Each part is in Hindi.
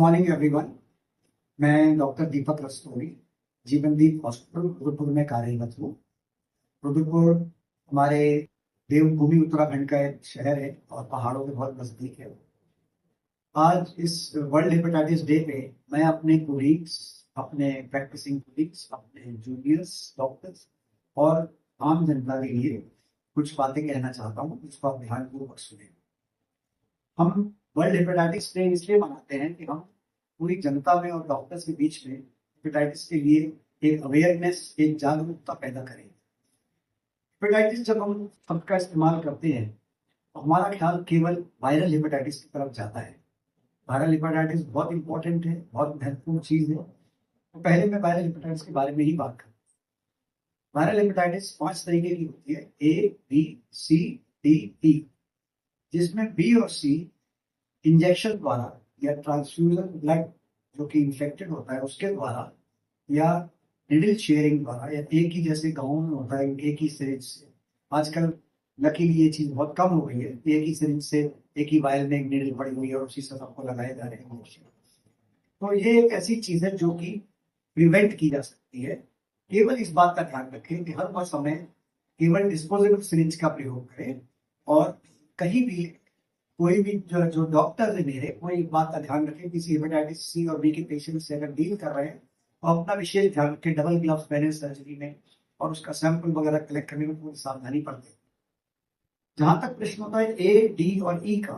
Morning everyone. मैं डॉक्टर दीपक रस्तोगी जीवनदीप हॉस्पिटल रुद्रपुर में कार्यरत हूँ। रुद्रपुर हमारे देवभूमि उत्तराखंड का एक शहर है और पहाड़ों के बहुत नजदीक है। आज इस वर्ल्ड हेपेटाइटिस डे पे मैं अपने कोलीग्स, अपने प्रैक्टिसिंग कोलीग्स, अपने जूनियर्स डॉक्टर्स और आम जनता के लिए कुछ बातें कहना चाहता हूँ, जिसको आप ध्यानपूर्वक सुने। हम वर्ल्ड हेपेटाइटिस डे इसलिए मनाते हैं कि हम पूरी जनता में और डॉक्टर्स के बीच में हेपेटाइटिस के लिए एक अवेयरनेस, एक जागरूकता पैदा करें। हेपेटाइटिस जब हम शब्द का इस्तेमाल करते हैं तो हमारा ख्याल केवल वायरल हेपेटाइटिस की तरफ जाता है। वायरल हेपेटाइटिस बहुत इंपॉर्टेंट है, बहुत महत्वपूर्ण चीज है। तो पहले मैं वायरल हेपेटाइटिस के बारे में ही बात करूँ। वायरल हेपेटाइटिस 5 तरीके की होती है, A, B, C, D, E, जिसमें B और C इंजेक्शन द्वारा या ट्रांसफ्यूजन ब्लड जो कि इन्फेक्टेड होता है उसके द्वारा या निडल शेयरिंग द्वारा या एक ही, जैसे गाँव में होता है एक ही सिरिंज से। आजकल लकीली ये चीज बहुत कम हो गई है, एक ही सिरिंज से एक ही वायल में एक निडल पड़ी हुई है और उसी से सबको लगाए जा रहे हैं इंजेक्शन। तो ये एक ऐसी चीज है जो कि प्रिवेंट की जा सकती है। केवल इस बात का ध्यान रखें कि हर समय केवल डिस्पोजेबल सिरिंज का प्रयोग करें और कहीं भी कोई भी जो डॉक्टर है मेरे, वो एक बात का ध्यान रखें, किसी हेपेटाइटिस सी और बी के पेशेंट से अगर डील कर रहे हैं तो अपना विशेष ध्यान रखें, डबल ग्लव्स पहने सर्जरी में और उसका सैंपल वगैरह कलेक्ट करने में पूरी सावधानी बरतें। जहां तक प्रश्न होता है A, D और E का,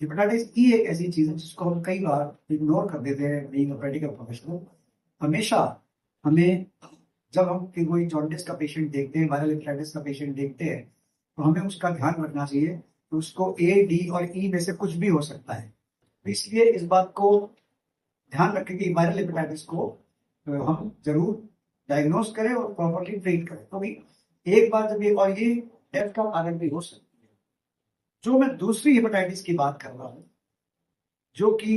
हेपेटाइटिस E एक ऐसी चीज है जिसको हम कई बार इग्नोर कर देते हैं बीइंग अ मेडिकल प्रोफेशनल। हमेशा हमें, जब हम कोई जॉन्डिस का पेशेंट देखते हैं, वायरल हेपेटाइटिस का पेशेंट देखते हैं, तो हमें उसका ध्यान रखना चाहिए तो उसको A, D और E में से कुछ भी हो सकता है। तो इसलिए इस बात को ध्यान रखें कि वायरल हेपेटाइटिस को हम जरूर डायग्नोज करें और प्रॉपरली ट्रीट करें। तो भी एक बार जब ये डेथ का कारण भी हो सकती है। जो मैं दूसरी हेपेटाइटिस की बात कर रहा हूँ, जो कि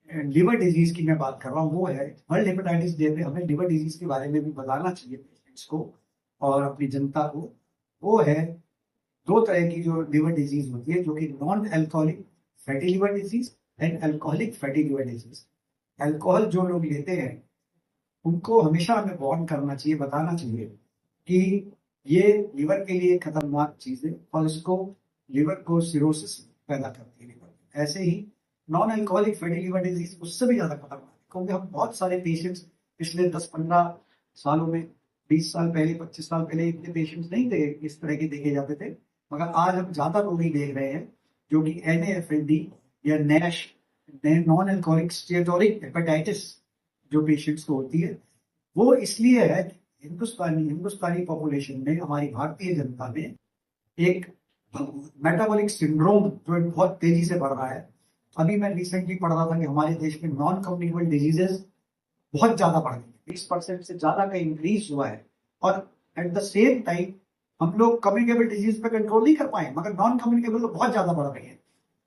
लिवर डिजीज की मैं बात कर रहा हूँ, वो है वर्ल्ड हेपेटाइटिस डे पे हमें लिवर डिजीज के बारे में भी बताना चाहिए पेशेंट्स को और अपनी जनता को। वो है 2 तरह की जो लिवर डिजीज होती है, जो कि non alcoholic fatty liver disease and alcoholic fatty liver disease. Alcohol जो लोग लेते हैं उनको हमेशा हमें वार्न करना चाहिए, बताना चाहिए कि ये लिवर के लिए खतरनाक चीज है और इसको लिवर को सिरोसिस पैदा करती है लिवर। ऐसे ही non alcoholic fatty liver disease उससे भी ज्यादा खतरनाक है, क्योंकि हम बहुत सारे पेशेंट्स पिछले 10-15 सालों में, 20 साल पहले, 25 साल पहले इतने पेशेंट्स नहीं थे इस तरह के देखे जाते थे, मगर आज हम ज्यादा लोग ही देख रहे हैं जो कि NAFLD या NASH, non alcoholic steatotic hepatitis जो पेशेंट्स को होती है। वो इसलिए है कि हिंदुस्तानी पॉपुलेशन में, हमारी भारतीय जनता में एक मेटाबॉलिक सिंड्रोम जो बहुत तेजी से बढ़ रहा है। अभी मैं रिसेंटली पढ़ रहा था कि हमारे देश में नॉन कम्युनिकेबल डिजीजेस बहुत ज्यादा बढ़ गई, 20% से ज्यादा का इंक्रीज हुआ है। और एट द सेम टाइम हम लोग कम्युनिकेबल डिजीज पे कंट्रोल नहीं कर पाए, मगर नॉन कम्युनिकेबल बहुत ज्यादा बढ़ रही है।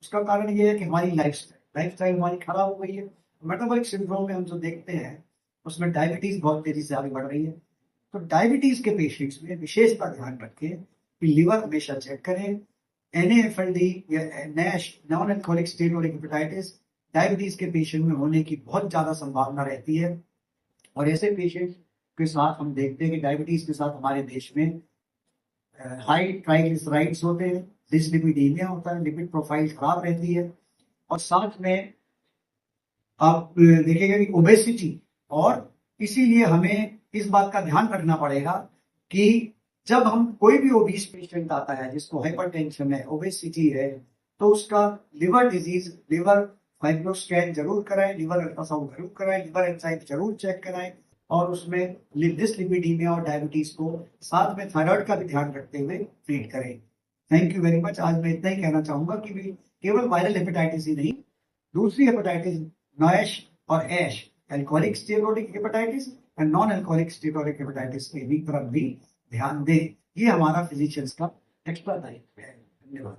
उसका कारण ये है कि हमारी लाइफस्टाइल हमारी खराब हो गई है। मेटाबॉलिक सिंड्रोम में हम जो देखते हैं उसमें डायबिटीज बहुत तेजी से आगे बढ़ रही है। तो डायबिटीज के पेशेंट्स में विशेषता ध्यान रखें कि लिवर हमेशा चेक करें। NAFLD या NASH, non alcoholic steatotic hepatitis, diabetes के पेशेंट में होने की बहुत ज्यादा संभावना रहती है। और ऐसे पेशेंट के साथ हम देखते हैं कि डायबिटीज के साथ हमारे देश में हाई ट्राइग्लिसराइड्स होते हैं, डिसलिपिडीमिया होता है, लिपिड प्रोफाइल खराब रहती है, और साथ में आप देखेंगे कि ओबेसिटी। और इसीलिए हमें इस बात का ध्यान रखना पड़ेगा कि जब हम कोई भी ओबीस पेशेंट आता है जिसको हाइपरटेंशन है, ओबेसिटी है, तो उसका लिवर डिजीज, लिवर फाइब्रोस्कैन जरूर कराएं, लिवर अल्ट्रासाउंड जरूर कराएं, लिवर एंजाइम जरूर चेक कराएं, और उसमें डिसलिपिडीमिया और डायबिटीज को साथ में थायराइड का भी ध्यान रखते हुए ट्रीट करें। Thank you very much. आज मैं इतना ही कहना चाहूंगा कि केवल वायरल हेपेटाइटिस ही नहीं, दूसरी हेपेटाइटिस नैश और ASH, alcoholic steatotic hepatitis and non alcoholic steatotic hepatitis के भी तरफ भी ध्यान दें। ये हमारा फिजिशियंस का एक्स्ट्रा दायित्व है। धन्यवाद।